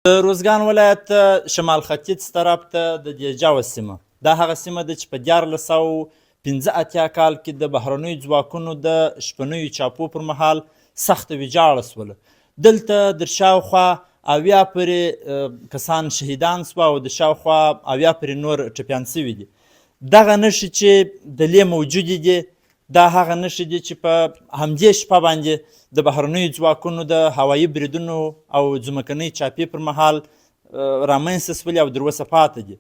د روزګان ولایت شمال ختیځ طرف ته د دیجاوه سیمه دا هغه سیمه ده چې په 1485 کال کې د بهرنیو ځواکونو د شپنیو چاپو پر مهال سخته ویجاړه سوله. دلته در شاوخوا 80 پورې کسان شهیدان سوه او د شاوخوا 80 پورې نور ټپیان سوي دي. دغه نښې چې دلې موجودې دي دا هغه نښې دي چې په همدې شپه باندې د بهرنیو ځواکونو د هوایي بریدونو او ځمکنۍ چاپې پر مهال رامنځته سولې او در اوسه پاته دي.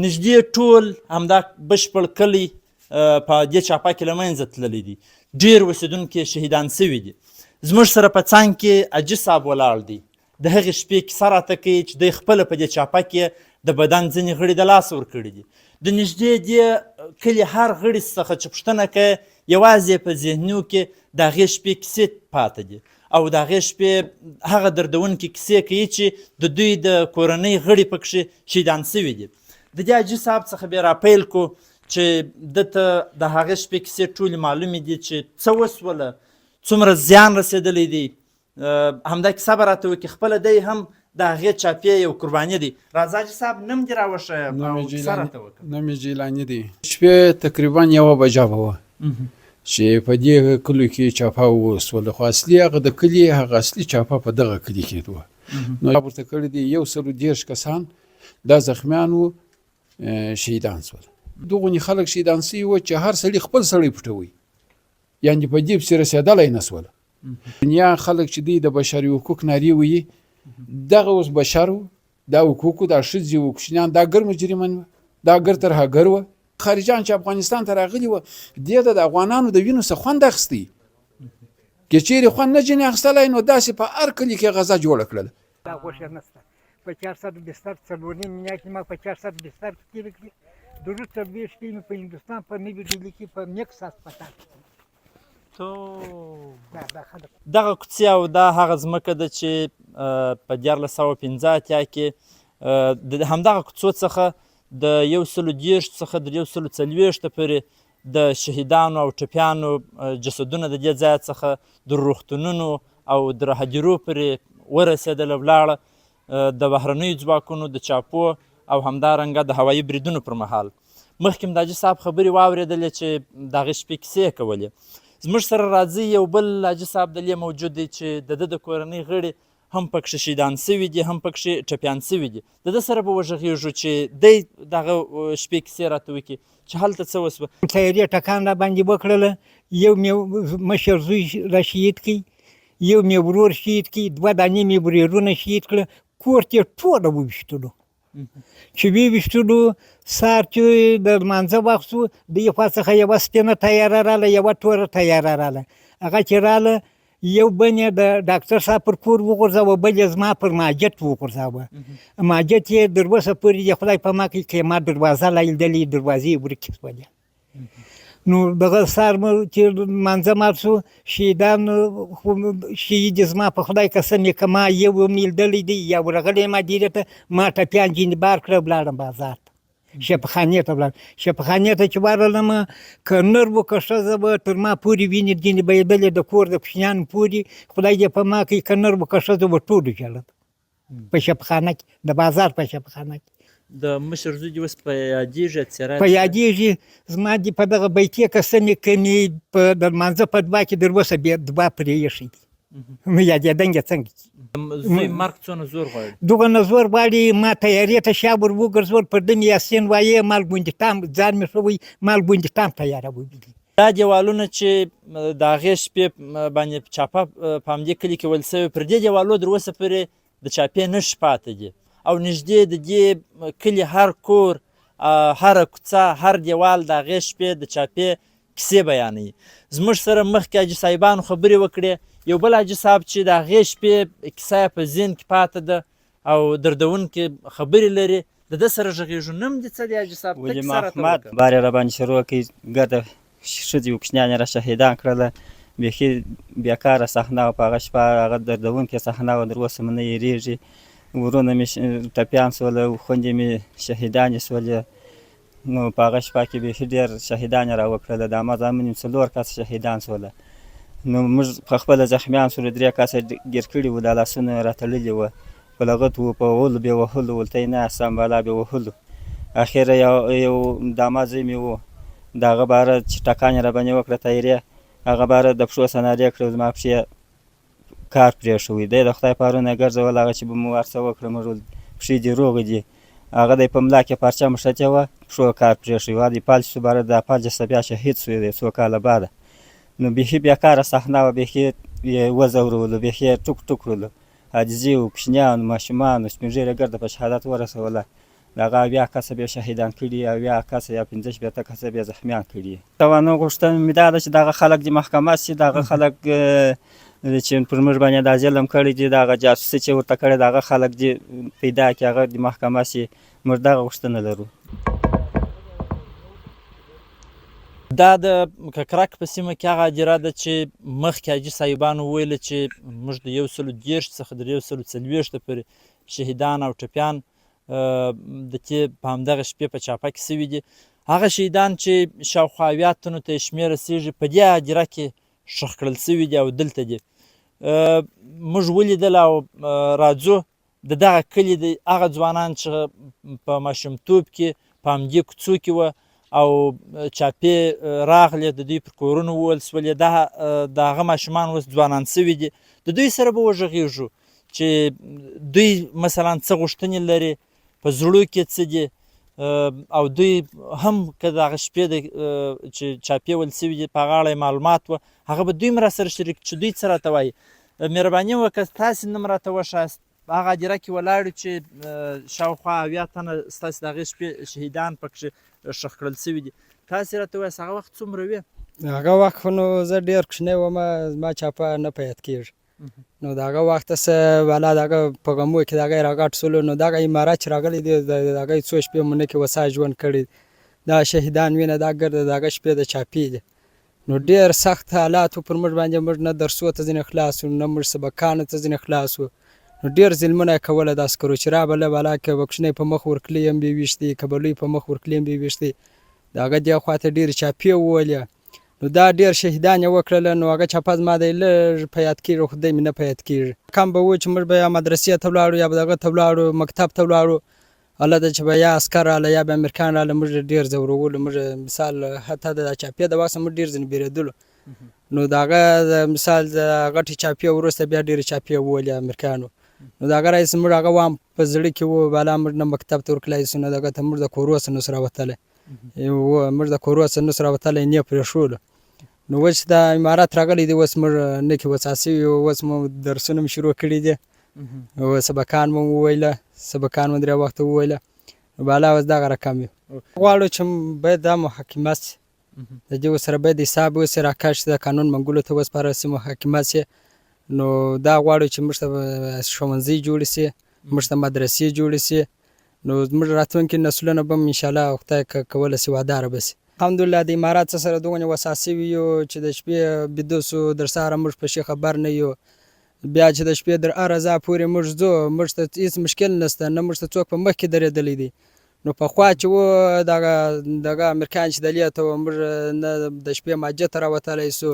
نږدې ټول همدا بشپړ کلی په دې چاپه کې له منځه تللی دي. ډېر اوسېدونکي شهیدان سوي دي. زموږ سره په څنګ کې حاجي صاحب ولاړ دی. د هغې شپې کیسه راته کوي چې دی خپله په دې چاپه کې د بدن ځینې غړي د لاسه ورکړي دي. د نږدې دې کلي هر غړي څخه چې پوښتنه کوې یوازې په ذهنو کې د هغې شپې کیسې پاته دي او د هغې شپې هغه دردونکې کیسې کوي چې د دوی د کورنۍ غړي پکښې شهیدان سوي دي. د دې حاجي صاحب څخه بیا راپیل کړو چې دته د هغې شپې کیسې ټولې معلومې دي چې څه وسوله، څومره زیان رسېدلی دی. همدا کیسه به راته وکړي. خپله دی هم د هغې چاپې یو قرباني دی. راځه حاجي صاحب نوم دې راوښیه او کیسه راته وکړه. نوم یې جیلاني دی. شپې تقریبا 1 بجه به وه چې په دې کلیو کې چاپه وسوله، خو اصلي هغه د کلي هغه اصلي چاپه په دغه کلي کې وه. نو ورته کړي دي 130 کسان دا زخمیان وو شهیدان سول. دغونې خلک شهیدان سوي وو چې هر سړي خپل سړی پټوي، یعنې په دې پسې رسېدلی نه سوله. دنیا خلک چې دوی د بشري حقوق نارې ویي دغه اوس بشر وو، دا حقوقو دا ښځې وو کوچنیان دا ګر مجرمان وه، دا ګر ترهګر وه. خارجان چې افغانستان ته راغلي وه دې ته د افغانانو د وینو څه خوند اخیستی. که چیرې خوند نه ځینې اخیستلی نو داسې په هر کلي کې غذا جوړه کړله. دا غوښه نشته. په 400 بستر 4.5 میلیارد کې ما په 400 بستر تېره کړي. درود 40 کې مې په هندوستان په نوي ډیلي کې په میکس هسپتال کې دغه کوڅې او دا هغه ځمکه ده چې په 1485 کې د همدغه کوڅو څخه د 110 څخه د 140 پورې د شهیدانو او ټپیانو جسدونه د دې ځای څخه د روغتونونو او د هدیرو پورې ورسېدله، ولاړه د بهرنیو ځواکونو د چاپو او همدارنګه د هوایي بریدونو پر مهال. مخکې م د حاجي صاحب خبرې واورېدلې چې د هغې شپې کیسې یې کولې. زموږ سره راځي یو بل حاجي صاحب دلې موجود دی چې د ده د کورنۍ غړي هم پکښې شهیدان سوي دي هم پکښې ټپیان سوي دي. د ده سره به وغږېږو چې دی دغه شپې کیسې راته وکړي چې هلته څه وسوه. طیارې ټکان را باندې وکړله. یو مې مشر زوی را شهید کړي، یو مې ورور شهید کړي، 2 دانې مې ورېرونه شهید کړه. کور ته یې ټوله وویشتلو. چې ویویشتلو سهار چې د لمانځه وخت شو د یو خوا څخه یوه سپینه تیاره راله یوه توره تیاره راله. هغه چې راله یو بن یې د ډاکټر صاحب پر کور وغورځوه، بل یې زما پر ماجت وغورځوه. ماجت یې در اوسه پورې د خدای په ما کوي که ما دروازه لا لیدلې دروازې یې ورکې شولې. نو دغه سهار چې لمانځه مات شو شهیدان شهید زما په خدای قسم یې که ما یو مې لیدلی دی یا ورغلی یم ډیرې ته ما ټپیان ځینې بار کړه ولاړم بازار ته شفاخانې ته ولاړم. شفاخانې ته چې ورغلم که نر و که ښځه به تر ما پورې وینې ځینې به یېدلې د کور د کوچنیانو پورې خدای دې په ما کوي که نر و که ښځه به ټولو ژړل په شفاخانه کې د بازار په شفاخانه کې. د مشر زوی دې اوس په یادېږي څېره په یادېږي زما دې په دغه بیتې قسمې که مې په د لمانځه په دعا کې در اوسه بیا دعا پرې ایښی دي. نو یادېدنګ یې څنګه زوی مرګ څونه زور غواړي؟ دغه زور غواړي. ما تیارې ته شا ور وګرځول پر ده مې یاسین وایې مال ګوندټام ځان مې ښه مال ګوندټام تیاره وبیلي. دا دیوالونه چې د هغې شپې باندې چاپه په همدې کلي کې ویل سوي پر دې دیوالو در اوسه پورې د چاپې نښې پاته دي او نږدې د دې کلي هر کور هره کوڅه هر دیوال د هغې شپې د چاپې کیسې بیانوي. زموږ سره مخکې حاجي صاحبانو خبرې وکړې. یو بل حاجي صاحب چې د هغې شپې کیسه یې په ذهن کې پاته ده او دردونکې خبرې لري، د ده سره غږېږو. نوم دې څه دی حاجي صاحب؟ ولي محمد بار یې راباندې شروع کړي. ګرده ښځې و کوچنیان یې را شهیدان کړله. بیخي بېکاره صحنه وه په هغه شپه، هغه دردونکې صحنه وه. در اوسه مې نه هېرېږي. ورونه مې ټپیان سوله، خویندې مې شهیدانې سولې. نو په هغه شپه کې بیخي ډېر شهیدان یې را وکړله. د اما زامن مې 4 کسه شهیدان سوله. نو موږ په خپله زخمیان سولو، 3 کسه ګیر کړي وو، د لاسونه یې راتړلي وه. په لغت و په وهلو بې وهلو ولته یې نه سمباله بې وهلو اخر یو دامه زوی مې و د هغه باره چې ټکان یې راباندې وکړه تایرې هغه باره د پښو سنارې کړه زما پښې کار پرېښوی دی د خدای په اړونه ګرځول هغه چې به مو ورڅه وکړه موږ پښې دې روغې دي هغه دی په ملا کې پارچه مښتې وه پښو کار پرېښوی هغه د فلج شو باره د فلج څخه بیا شهید شوی دی څو کاله بعده نو بیخي بېکاره صحنه وه بیخي یې وځورولو بیخي یې ټوک ټوک کړلو عاجزي وو کوچنیانو ماشومانو سپین ږیرې ګرده په شهادت ورسوله د هغه اویا کسه بیا شهیدان کړي اویا کسه یا پنځه شپېته کسه بیا زخمیان کړي توانو غوښتنه مې دا ده چې دغه خلک د محکمه شي دغه خلک چې پر موږ باندې دا ظلم کړی دی دغه جاسوسي چې ورته کړې د هغه خلک دې پیدا کړي هغه د محکمه شي موږ دغه غوښتنه لرو دا د ککرک په سیمه کې هغه هدیره ده چې مخکې حاجي صاحبانو وویله چې موږ د 130 څخه تر 140 پورې شهیدان او ټپیان د کې په همدغه شپې په چاپه کې سوي دي هغه شهیدان چې شاوخوا اویا تنو ته یې شمېر رسېږي په دې هدیره کې ښخ کړل سوي دي او دلته دي موږ ولیدل او راځو د دغه کلي د هغه ځوانان چې په ماشومتوب کې په همدې کوڅو کې وه او چاپې راغلې د دوی پر کورونو ووهل سولې د هغه ماشومان اوس ځوانان سوي دي د دوی سره به وغږېږو چې دوی مثلا څه غوښتنې لري په زړو کې څه دي او دوی هم که د هغه شپې چې چاپې ویل سوي دي په هغه اړه معلومات وه هغه به دوی هم راسره شریک چې دوی څه راته وایي مهرباني وکړه تاسې نه م راته وښایاست هغه هدیره کې ولاړ یو چې شاوخوا اویا تنه ستاسې د هغې شپې شهیدان پکښې ښخ کړل سوي دي تاسې راته ووایاست هغه وخت څومره وې هغه وخت خو نو زه ډېر کوچنی وم زما چاپه نه په یاد کېږي نو د هغه وخته څه والا د هغه په غمو کې د هغه یې راګډ سولو نو دغه امارات چې راغلی دی د هغه څو شپې مونه کې وسا ژوند کړی دا شهیدان وینه دا ګرده د هغه شپې د چاپې دي نو ډېر سخت حالات پر موږ باندې موږ نه درسو ته ځینې خلاص وو نه موږ سبقانو ته ځینې خلاص وو نو ډېر ظلمونه یې کوله د عسکرو چې رابله بالا که به کوچنی په مخ ورکلي هم بې ویشتې که به لوی په مخ ورکلي هم بې ویشتې د هغه دې خواته ډېرې چاپې وولې نو دا ډېر شهیدان یې وکړله نو هغه چاپه زما دی لږ په یاد کېږي خو دی مې نه په یاد کېږي کم به و چې موږ به یا مدرسې ته ولاړو یا به دغه ته ولاړو مکتب ته ولاړو هلته چې به یا عسکر راله یا به امریکان راله موږ ډېر ځورولو موږ مثال حتی د چاپې د وخت موږ ډېر ځینې بېرېدلو نو د هغه مثال د غټې چاپې وروسته بیا ډېرې چاپې وولې امریکانو نو د هغه راهیسې موږ هغه وام په زړه کې و بالا موږ نه مکتب ته ورتللی سو نه دغه ته موږ د کورو څخه نس راوتلی موږ د کورو څخه نس راوتلی نه پرېښولو نو اوس د امارات راغلی دی اوس موږ نه کې وڅا سوي اوس مو درسونه م شروع کړي دي او سبقان مو وویله سبقان مو درې وخته وویله نو بالا اوس دغه رقم یو غواړو چې باید دا محاکمه سي د دې سره باید حساب وسي راکاږ د قانون منګولو ته وسپارل سي محاکمه سي نو دا غواړو چې موږ ته ښوونځي جوړې سي موږ ته مدرسې جوړې سي نو زموږ راتلونکي نسلونه به هم انشاءالله خدای کولی سي واداره به سي الحمدلله د امارات سره دومره وسع سوي یو چې د شپې بیده سو در سهاره موږ په شي خبر نه یو بیا چې د شپې در هره ځا پورې موږ ځو موږ ته هېڅ مشکل نشته نه موږ ته څوک په مخ کې درېدلی دی نو پخوا چې و دغه امریکایان چې دلې ته و موږ نه د شپې ماجه ته راوتلی سو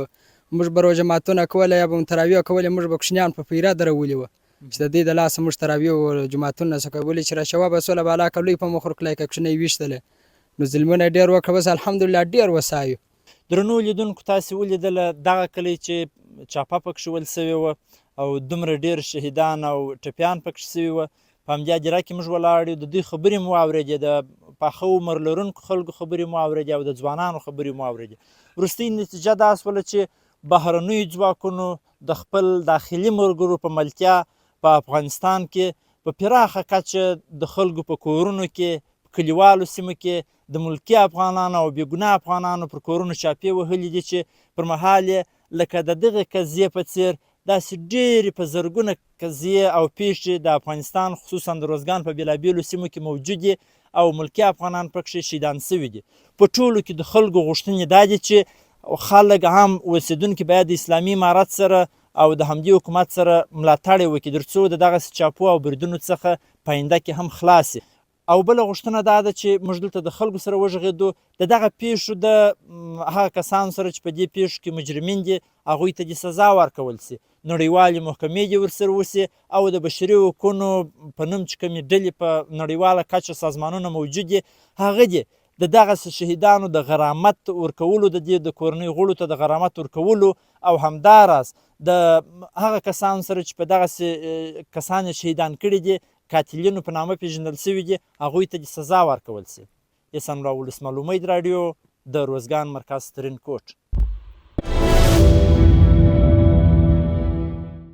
موږ به روژه ماتونه کوله یا به مو تراویح کولې موږ به کوچنیان په پیره درولي وه چې د دې د لاسه موږ تراویح و جوماتونه څه کولې چې راشوه به سوله بالا که لوی په مخ ورکلی که کوچنی ویشتلی نو ظلمونه ډېر وکړه بس الحمدلله ډېر وسایو درنو لیدونکو تاسې ولیدله دغه کلی چې چاپه پکښې ول سوې وه او دومره ډېر شهیدان او ټپیان پکښې سوي وه په همدې هدیره کې موږ ولاړ یو د دوی خبرې مو واورېدې د پاخه عمر لرونکو خلکو خبرې مو واورېدې او د ځوانانو خبرې مو واورېدې وروستۍ نتیجه دا سوله چې بهرنیو ځواکونو د خپل داخلي ملګرو په ملتیا په افغانستان کې په پراخه کچه د خلکو په کورونو کې په کلیوالو سیمو کې د ملکي افغانانو او بېګناه افغانانو پر کورونو چاپې وهلي دي چې پر مهال یې لکه د دغې قضیې په څېر داسې ډېرې په زرګونه قضیې او پیښې د افغانستان خصوصا د روزګان په بېلابېلو سیمو کې موجود دي او ملکي افغانان پکښې شهیدان سوي دي په ټولو کې د خلکو غوښتنې دا دي چې خلک عام اوسېدونکي باید د اسلامي امارت سره او د همدې حکومت سره ملاتړ یې وکړي تر څو د دغسې چاپو او بریدونو څخه په آینده کې هم خلاص شي او بله غوښتنه دا ده چې موږ دلته د خلکو سره وغږېدو د دغه پیښو د هغه کسانو سره چې په دې پیښو کې مجرمین دي هغوی ته دې سزا ورکول سي نړیوالې محکمې دې ورسره وسي او د بشري حقونو په نوم چې کومې ډلې په نړیواله کچه سازمانونه موجود دي هغه دې د دغسې شهیدانو د غرامت ورکولو د دې د کورنۍ غړو ته د غرامت ورکولو او همداراز د هغه کسانو سره چې په دغسې کسان یې شهیدان کړي دي قاتلینو په نامه پېژندل سوي دي هغوی ته دې سزا ورکول سي. احسان الله ولس معلومید راډیو د روزګان مرکز ترین کوټ.